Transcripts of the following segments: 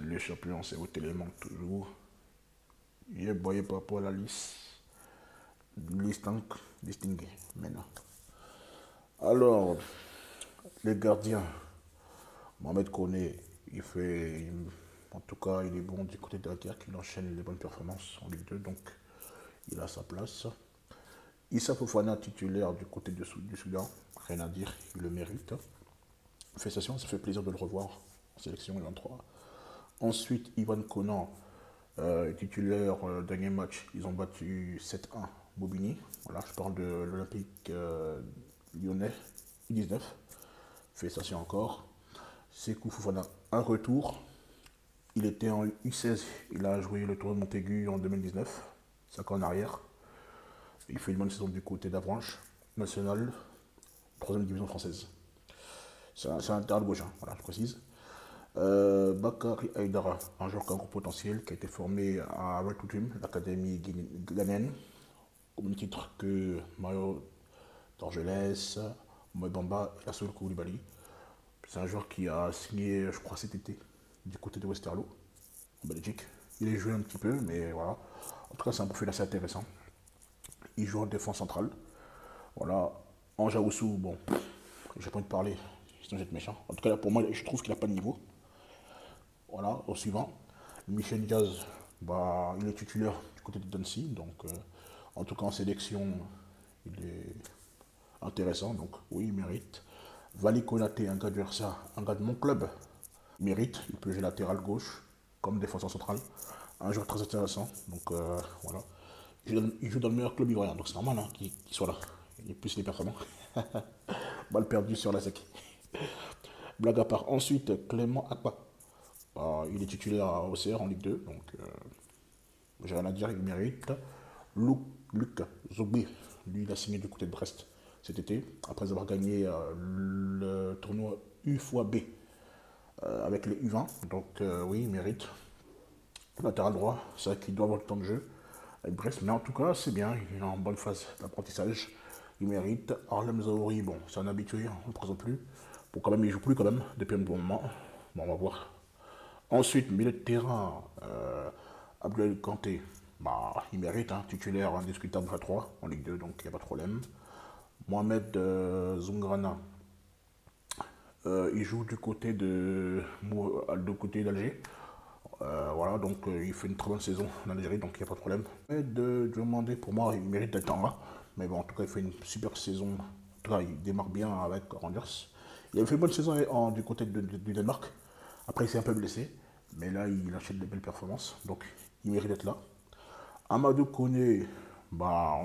Les champions, c'est au téléman toujours. Je voyais pas pour la liste distinguée maintenant. Alors, les gardiens, Mohamed Koné, en tout cas, il est bon du côté de Dunkerque, il enchaîne les bonnes performances en Ligue 2, donc il a sa place. Issa Fofana, titulaire du côté du Soudan, rien à dire, il le mérite. Félicitations, ça fait plaisir de le revoir en sélection, il est en 3. Ensuite, Ivan Konan, titulaire dernier match, ils ont battu 7-1 Bobigny. Voilà, je parle de l'Olympique lyonnais, U19. Félicitations encore. Sekou Fofana, un retour. Il était en U16, il a joué le Tour de Montaigu en 2019, 5 ans en arrière. Il fait une bonne saison du côté d'Avranches, national, 3ème division française. C'est un terrain de gauche, hein, voilà, je précise. Bakary Aïdara, un joueur qui a un gros potentiel, qui a été formé à Red to Dream, l'académie ghanéenne, au même titre que Mario Dorgelès, Mohamed Bamba et Assoul Koulibaly. C'est un joueur qui a signé, je crois, cet été, du côté de Westerlo, en Belgique. Il est joué un petit peu, mais voilà. En tout cas, c'est un profil assez intéressant. Il joue en défense centrale. Voilà. Anja Oussou, bon, j'ai pas envie de parler, sinon j'être méchant. En tout cas, pour moi, je trouve qu'il n'a pas de niveau. Voilà, au suivant. Michel Diaz, bah, il est titulaire du côté de Dancy, donc en tout cas en sélection, il est intéressant, donc oui, il mérite. Vali Konaté, un gars du RSA, un gars de mon club, il mérite, il peut jouer latéral gauche comme défenseur central. Un joueur très intéressant, donc voilà. Il joue dans le meilleur club ivoirien, donc c'est normal hein, qu'il soit là. Il est plus les performants. Balle perdue sur la sec. Blague à part. Ensuite, Clément Akpa. Bah, il est titulaire à OCR en Ligue 2, donc j'ai rien à dire, il mérite. Luc Zogby, lui, il a signé du côté de Brest cet été, après avoir gagné le tournoi U x B avec les U20. Donc oui, il mérite. Latéral droit, c'est vrai qu'il doit avoir le temps de jeu avec Brest, mais en tout cas, c'est bien, il est en bonne phase d'apprentissage. Il mérite. Harlem Zahouri, bon, c'est un habitué, on ne le présente plus. Bon, quand même, il joue plus quand même, depuis un bon moment. Bon, on va voir. Ensuite, milieu de terrain, Abdel Kanté, bah, il mérite, hein, titulaire indiscutable à 3 en Ligue 2, donc il n'y a pas de problème. Mohamed Zoungrana, il joue du côté d'Alger. Voilà, donc il fait une très bonne saison en Algérie, donc il n'y a pas de problème. Et de demander, pour moi, il mérite d'être en là. Mais bon, en tout cas, il fait une super saison. En tout cas, il démarre bien avec Rangers. Il avait fait une bonne saison du côté du Danemark. Après, il s'est un peu blessé. Mais là, il achète de belles performances. Donc, il mérite d'être là. Amadou Koné, bah,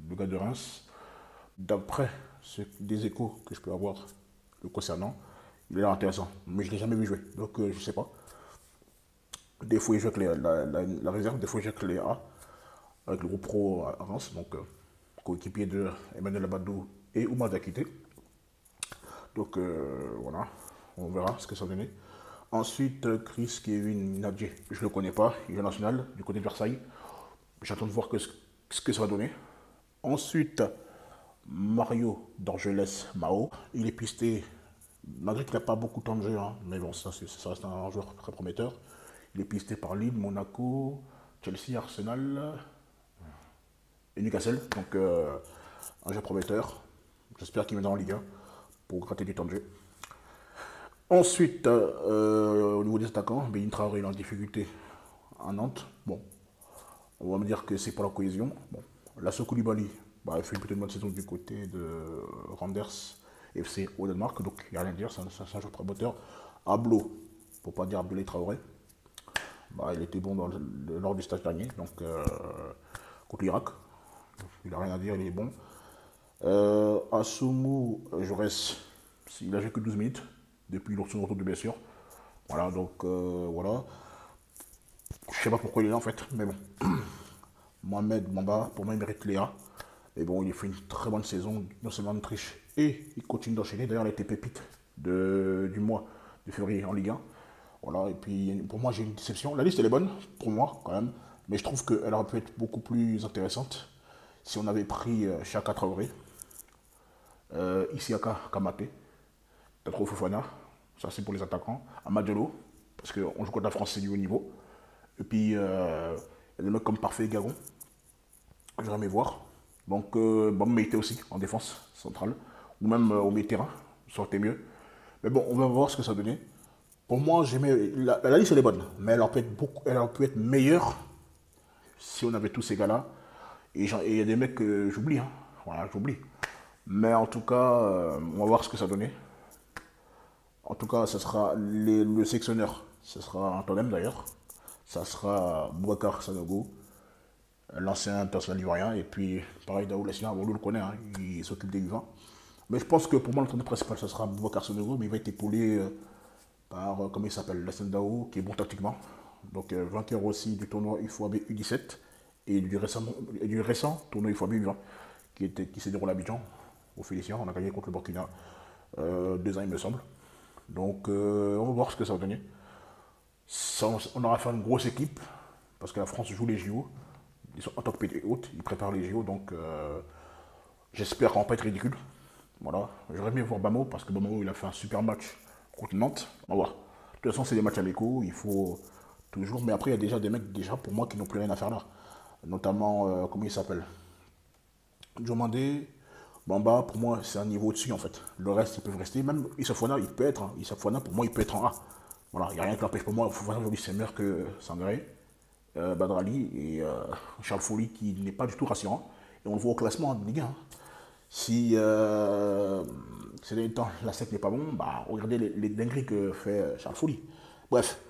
le gars de Reims, d'après des échos que je peux avoir le concernant, il est là intéressant. Mais je ne l'ai jamais vu jouer. Donc, je ne sais pas. Des fois, il joue avec la réserve, des fois, il joue avec les A, avec le groupe pro à Reims, donc coéquipier de Emmanuel Abadou et Oumar Diakité. Donc voilà, on verra ce que ça va donner. Ensuite, Chris Kevin Nadje, je ne le connais pas, il est national du côté de Versailles. J'attends de voir ce que ça va donner. Ensuite, Mario Dorgelès Mao, il est pisté, malgré qu'il n'a pas beaucoup de temps de jeu, hein, mais bon, ça reste un joueur très prometteur. Il est pisté par Lille, Monaco, Chelsea, Arsenal et Newcastle. Donc un jeu prometteur. J'espère qu'il viendra en Ligue 1 pour gratter du temps de jeu. Ensuite, au niveau des attaquants, Bein Traoré est en difficulté à Nantes. Bon, on va me dire que c'est pour la cohésion. Bon, Lasso Koulibaly, bah, il fait plutôt une bonne saison du côté de Randers FC au Danemark. Donc il n'y a rien à dire, c'est un joueur prometteur. Ablo, pour ne pas dire Abdoulaye Traoré. Bah, il était bon lors du stage dernier, donc contre l'Irak. Il n'a rien à dire, il est bon. Assoumou Jaurès, il a joué que 12 minutes depuis son retour de blessure. Voilà, donc voilà. Je sais pas pourquoi il est là en fait, mais bon. Mohamed Bamba, pour moi, il mérite Léa. Mais bon, il a fait une très bonne saison, non seulement en Autriche, et il continue d'enchaîner. D'ailleurs, il a été pépite du mois de février en Ligue 1. Voilà, et puis pour moi, j'ai une déception. La liste, elle est bonne, pour moi, quand même. Mais je trouve qu'elle aurait pu être beaucoup plus intéressante si on avait pris Chaka Traoré, Isiaka Kamate, Tatro Fofana, ça c'est pour les attaquants, Amadelo, parce qu'on joue contre la France, c'est du haut niveau. Et puis, il y a des mecs comme Parfait et Gagon, j'aurais aimé voir. Donc, Bam Meïté aussi, en défense centrale, ou même au milieu de terrain, ça aurait été mieux. Mais bon, on va voir ce que ça donnait. Pour moi, j'aimais. La liste, elle est bonne, mais elle aurait pu être meilleure si on avait tous ces gars-là. Et il y a des mecs que j'oublie, hein. Voilà, j'oublie. Mais en tout cas, on va voir ce que ça donnait. En tout cas, ce sera le sectionneur. Ce sera un tandem d'ailleurs. Ça sera Boubacar Sanogo, l'ancien international ivoirien. Et puis, pareil, Daoud Lassina, on le connaît, hein, il s'occupe des U20. Mais je pense que pour moi, l'entraîneur principal, ce sera Boubacar Sanogo, mais il va être épaulé par, comment il s'appelle, Lassine Dao, qui est bon tactiquement. Donc, vainqueur aussi du tournoi UFOAB U17 et du récent tournoi UFOAB U20 qui s'est déroulé à Abidjan. Aux Féliciens, on a gagné contre le Burkina 2 ans, il me semble. Donc, on va voir ce que ça va donner. On aura fait une grosse équipe, parce que la France joue les JO. Ils sont en tant que pays haute, ils préparent les JO, donc j'espère qu'on va pas être ridicule. Voilà. J'aurais aimé voir Bamo, parce que Bamo, il a fait un super match contre Nantes. On va voir. De toute façon, c'est des matchs amicaux, il faut toujours. Mais après, il y a déjà des mecs, déjà, pour moi, qui n'ont plus rien à faire là. Notamment, comment il s'appelle, Diomandé, Bamba, pour moi, c'est un niveau au-dessus, en fait. Le reste, ils peuvent rester. Même Issoufouana, il peut être. Hein. Issoufouana, pour moi, il peut être en A. Voilà, il n'y a rien qui l'empêche. Pour moi, Fofana, aujourd'hui, c'est meilleur que Sangaré, Badrali et Charles Folly, qui n'est pas du tout rassurant. Et on le voit au classement de Ligue 1. Hein. Si ces derniers temps, la SEC n'est pas bon, bah, regardez les dingueries que fait Charles Folly. Bref,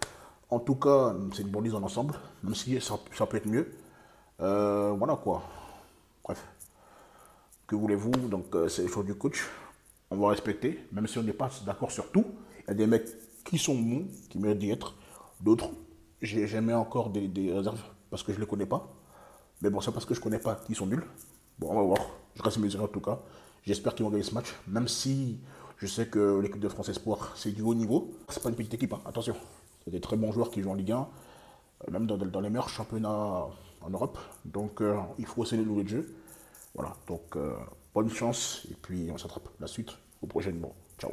en tout cas, c'est une bonne liste en ensemble, même si ça peut être mieux. Voilà quoi. Bref. Que voulez-vous? Donc, c'est le choix du coach. On va respecter, même si on n'est pas d'accord sur tout. Il y a des mecs qui sont bons, qui méritent d'y être. D'autres, j'ai encore des réserves parce que je ne les connais pas. Mais bon, c'est parce que je ne connais pas qui sont nuls. Bon, on va voir. Je reste mesuré en tout cas. J'espère qu'ils vont gagner ce match. Même si je sais que l'équipe de France Espoir, c'est du haut niveau. C'est pas une petite équipe, hein. Attention. C'est des très bons joueurs qui jouent en Ligue 1, même dans les meilleurs championnats en Europe. Donc, il faut aussi les louer de jeu. Voilà, donc bonne chance et puis on s'attrape la suite au prochain. Bon, ciao.